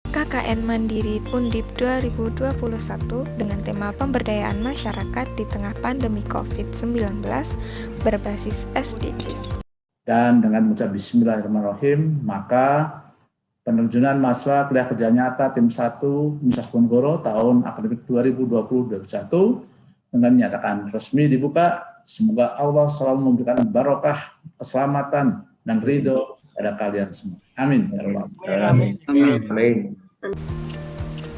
KKN Mandiri Undip 2021 dengan tema pemberdayaan masyarakat di tengah pandemi COVID-19 berbasis SDGs. Dan dengan mengucap Bismillahirrahmanirrahim, maka penerjunan mahasiswa kuliah kerja nyata tim 1 Universitas Diponegoro tahun akademik 2020-2021 dengan dinyatakan resmi dibuka. Semoga Allah selalu memberikan barokah, keselamatan, dan ridho pada kalian semua. Amin. Amin.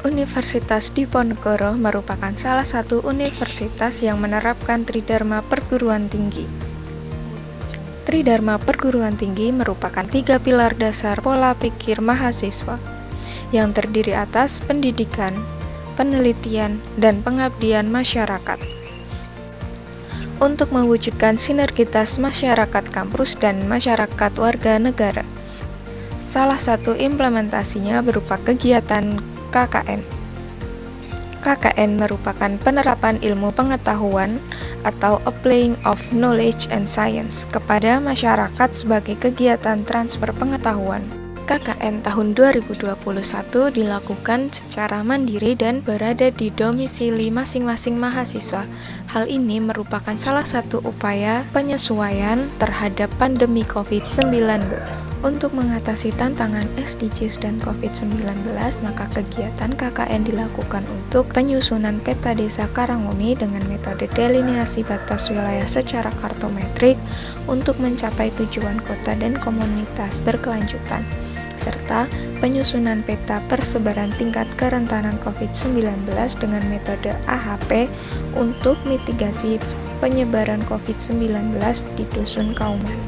Universitas Diponegoro merupakan salah satu universitas yang menerapkan Tridharma Perguruan Tinggi. Tridharma Perguruan Tinggi merupakan 3 pilar dasar pola pikir mahasiswa yang terdiri atas pendidikan, penelitian, dan pengabdian masyarakat. Untuk mewujudkan sinergitas masyarakat kampus dan masyarakat warga negara. Salah satu implementasinya berupa kegiatan KKN. KKN merupakan penerapan ilmu pengetahuan atau applying of knowledge and science kepada masyarakat sebagai kegiatan transfer pengetahuan. KKN tahun 2021 dilakukan secara mandiri dan berada di domisili masing-masing mahasiswa. Hal ini merupakan salah satu upaya penyesuaian terhadap pandemi COVID-19. Untuk mengatasi tantangan SDGs dan COVID-19, maka kegiatan KKN dilakukan untuk penyusunan peta desa Karangumi dengan metode delineasi batas wilayah secara kartometrik untuk mencapai tujuan kota dan komunitas berkelanjutan, serta penyusunan peta persebaran tingkat kerentanan COVID-19 dengan metode AHP untuk mitigasi penyebaran COVID-19 di dusun Kauman.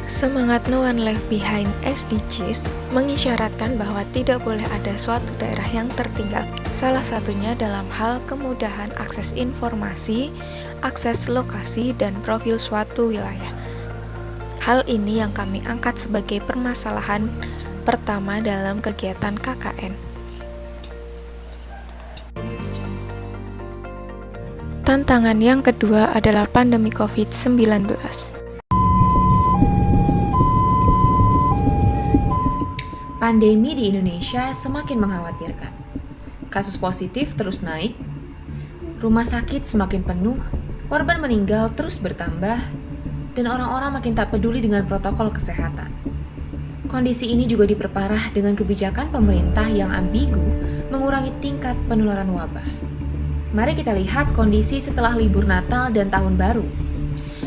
Semangat No One Left Behind SDGs mengisyaratkan bahwa tidak boleh ada suatu daerah yang tertinggal. Salah satunya dalam hal kemudahan akses informasi, akses lokasi, dan profil suatu wilayah. Hal ini yang kami angkat sebagai permasalahan pertama dalam kegiatan KKN. Tantangan yang kedua adalah pandemi COVID-19. Pandemi di Indonesia semakin mengkhawatirkan. Kasus positif terus naik, rumah sakit semakin penuh, korban meninggal terus bertambah, dan orang-orang makin tak peduli dengan protokol kesehatan. Kondisi ini juga diperparah dengan kebijakan pemerintah yang ambigu mengurangi tingkat penularan wabah. Mari kita lihat kondisi setelah libur Natal dan Tahun Baru.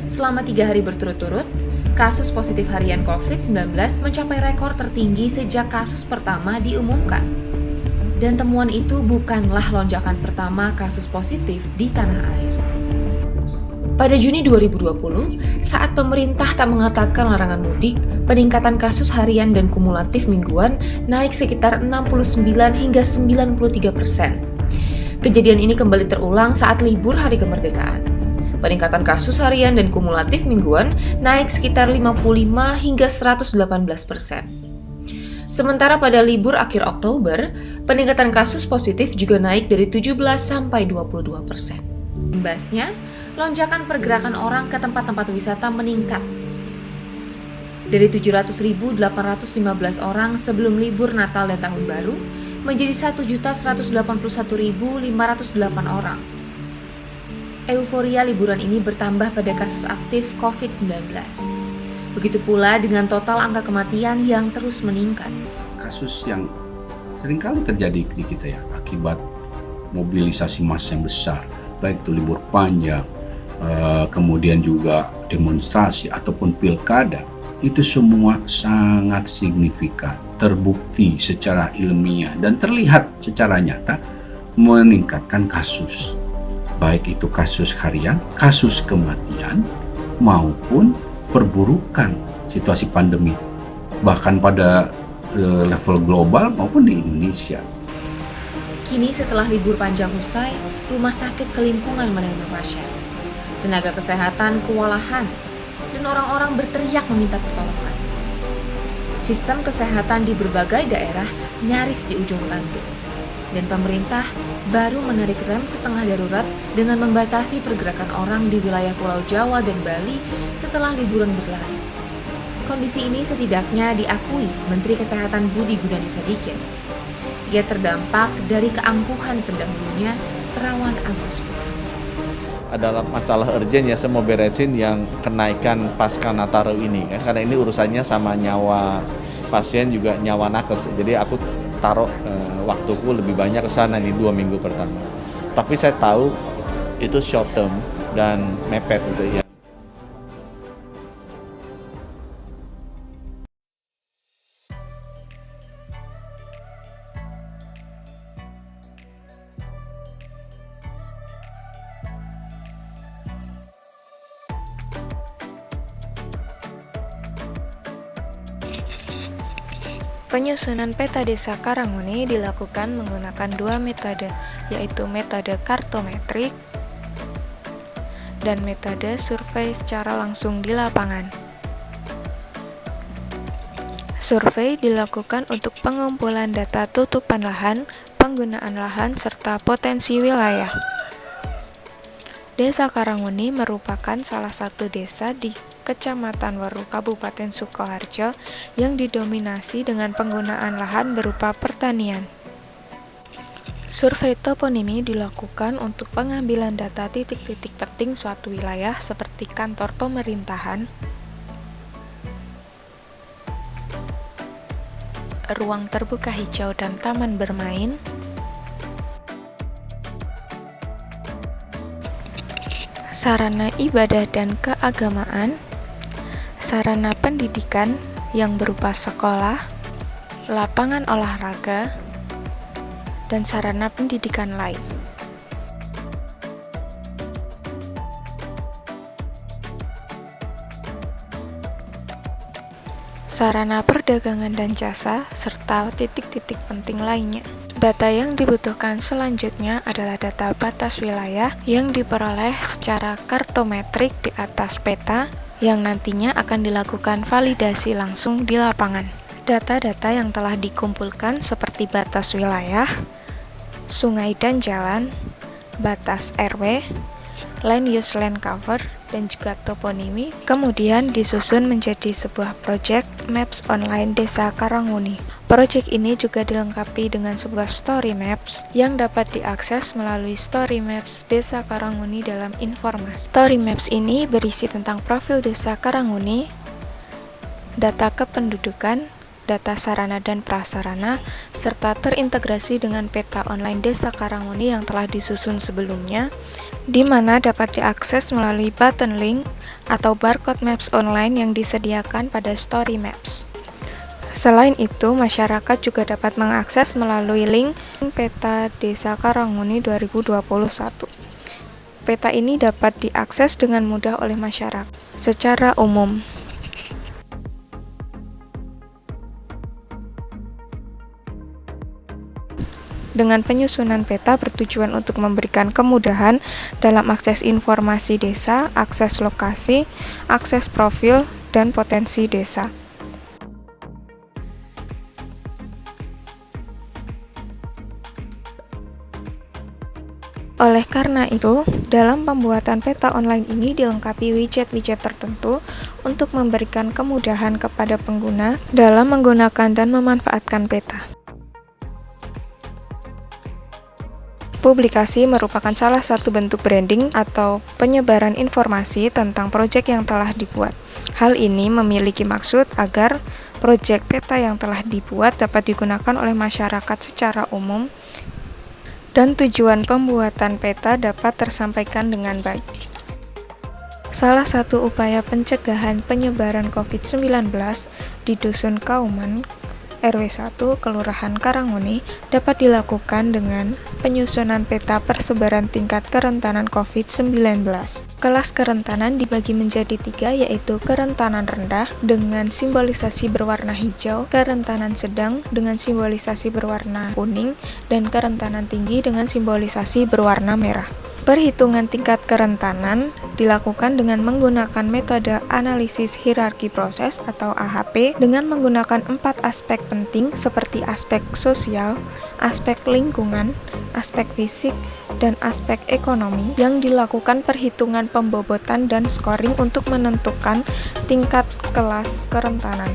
Selama 3 hari berturut-turut, kasus positif harian COVID-19 mencapai rekor tertinggi sejak kasus pertama diumumkan. Dan temuan itu bukanlah lonjakan pertama kasus positif di tanah air. Pada Juni 2020, saat pemerintah tak mengatakan larangan mudik, peningkatan kasus harian dan kumulatif mingguan naik sekitar 69 hingga 93%. Kejadian ini kembali terulang saat libur hari kemerdekaan. Peningkatan kasus harian dan kumulatif mingguan naik sekitar 55 hingga 118%. Sementara pada libur akhir Oktober, peningkatan kasus positif juga naik dari 17 sampai 22%. Imbasnya, lonjakan pergerakan orang ke tempat-tempat wisata meningkat. Dari 700.815 orang sebelum libur Natal dan Tahun Baru, menjadi 1.181.508 orang. Euforia liburan ini bertambah pada kasus aktif COVID-19. Begitu pula dengan total angka kematian yang terus meningkat. Kasus yang seringkali terjadi di kita ya, akibat mobilisasi massa yang besar, baik itu libur panjang, kemudian juga demonstrasi ataupun pilkada, itu semua sangat signifikan, terbukti secara ilmiah dan terlihat secara nyata meningkatkan kasus. Baik itu kasus harian, kasus kematian, maupun perburukan situasi pandemi, bahkan pada level global maupun di Indonesia. Kini setelah libur panjang usai, rumah sakit kelimpungan menerima pasien. Tenaga kesehatan kewalahan, dan orang-orang berteriak meminta pertolongan. Sistem kesehatan di berbagai daerah nyaris di ujung tanduk. dan pemerintah baru menarik rem setengah darurat dengan membatasi pergerakan orang di wilayah Pulau Jawa dan Bali setelah liburan berlalu. Kondisi ini setidaknya diakui Menteri Kesehatan Budi Gunadi Sadikin. Ia terdampak dari keangkuhan pendahulunya, Terawan Agus Putra. Adalah masalah urgent ya, saya mau beresin yang kenaikan pasca Nataru ini kan, karena ini urusannya sama nyawa pasien juga nyawa nakes. Jadi aku taruh waktuku lebih banyak ke sana di 2 minggu pertama. Tapi saya tahu itu short term dan mepet gitu ya. Penyusunan peta desa Karanguni dilakukan menggunakan 2 metode, yaitu metode kartometrik dan metode survei secara langsung di lapangan. Survei dilakukan untuk pengumpulan data tutupan lahan, penggunaan lahan, serta potensi wilayah. Desa Karanguni merupakan salah satu desa di Kecamatan Weru, Kabupaten Sukoharjo yang didominasi dengan penggunaan lahan berupa pertanian. Survei toponimi dilakukan untuk pengambilan data titik-titik penting suatu wilayah seperti kantor pemerintahan, ruang terbuka hijau dan taman bermain, sarana ibadah dan keagamaan, sarana pendidikan yang berupa sekolah, lapangan olahraga, dan sarana pendidikan lain. Sarana perdagangan dan jasa, serta titik-titik penting lainnya. Data yang dibutuhkan selanjutnya adalah data batas wilayah yang diperoleh secara kartometrik di atas peta yang nantinya akan dilakukan validasi langsung di lapangan. Data-data yang telah dikumpulkan seperti batas wilayah, sungai dan jalan, batas RW, land use land cover, dan juga toponimi, kemudian disusun menjadi sebuah proyek Maps Online Desa Karanguni. Proyek ini juga dilengkapi dengan sebuah story maps yang dapat diakses melalui story maps Desa Karanguni dalam informasi. Story maps ini berisi tentang profil Desa Karanguni, data kependudukan, data sarana dan prasarana, serta terintegrasi dengan peta online Desa Karanguni yang telah disusun sebelumnya, di mana dapat diakses melalui button link atau barcode maps online yang disediakan pada story maps. Selain itu, masyarakat juga dapat mengakses melalui link peta Desa Karanguni 2021. Peta ini dapat diakses dengan mudah oleh masyarakat secara umum. Dengan penyusunan peta bertujuan untuk memberikan kemudahan dalam akses informasi desa, akses lokasi, akses profil, dan potensi desa. Oleh karena itu, dalam pembuatan peta online ini dilengkapi widget-widget tertentu untuk memberikan kemudahan kepada pengguna dalam menggunakan dan memanfaatkan peta. Publikasi merupakan salah satu bentuk branding atau penyebaran informasi tentang proyek yang telah dibuat. Hal ini memiliki maksud agar proyek peta yang telah dibuat dapat digunakan oleh masyarakat secara umum dan tujuan pembuatan peta dapat tersampaikan dengan baik. Salah satu upaya pencegahan penyebaran COVID-19 di Dusun Kauman, RW 1, Kelurahan Karanguni dapat dilakukan dengan penyusunan peta persebaran tingkat kerentanan COVID-19. Kelas kerentanan dibagi menjadi 3, yaitu kerentanan rendah dengan simbolisasi berwarna hijau, kerentanan sedang dengan simbolisasi berwarna kuning, dan kerentanan tinggi dengan simbolisasi berwarna merah. Perhitungan tingkat kerentanan dilakukan dengan menggunakan metode analisis hierarki proses atau AHP dengan menggunakan 4 aspek penting seperti aspek sosial, aspek lingkungan, aspek fisik, dan aspek ekonomi yang dilakukan perhitungan pembobotan dan scoring untuk menentukan tingkat kelas kerentanan.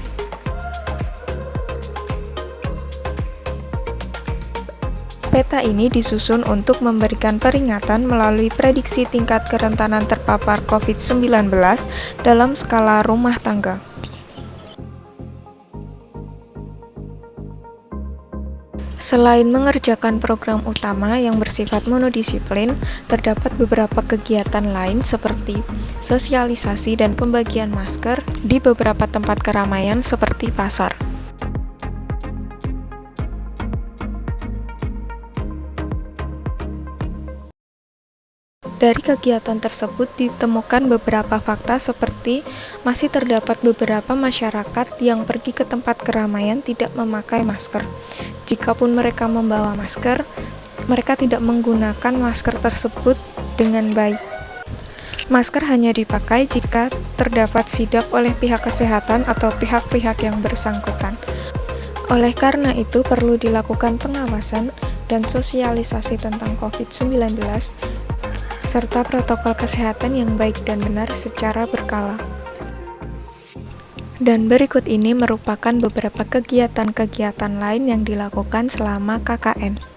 Peta ini disusun untuk memberikan peringatan melalui prediksi tingkat kerentanan terpapar COVID-19 dalam skala rumah tangga. Selain mengerjakan program utama yang bersifat monodisiplin, terdapat beberapa kegiatan lain seperti sosialisasi dan pembagian masker di beberapa tempat keramaian seperti pasar. Dari kegiatan tersebut ditemukan beberapa fakta seperti masih terdapat beberapa masyarakat yang pergi ke tempat keramaian tidak memakai masker. Jikapun mereka membawa masker, mereka tidak menggunakan masker tersebut dengan baik. Masker hanya dipakai jika terdapat sidak oleh pihak kesehatan atau pihak-pihak yang bersangkutan. Oleh karena itu, perlu dilakukan pengawasan dan sosialisasi tentang COVID-19 serta protokol kesehatan yang baik dan benar secara berkala. Dan berikut ini merupakan beberapa kegiatan-kegiatan lain yang dilakukan selama KKN.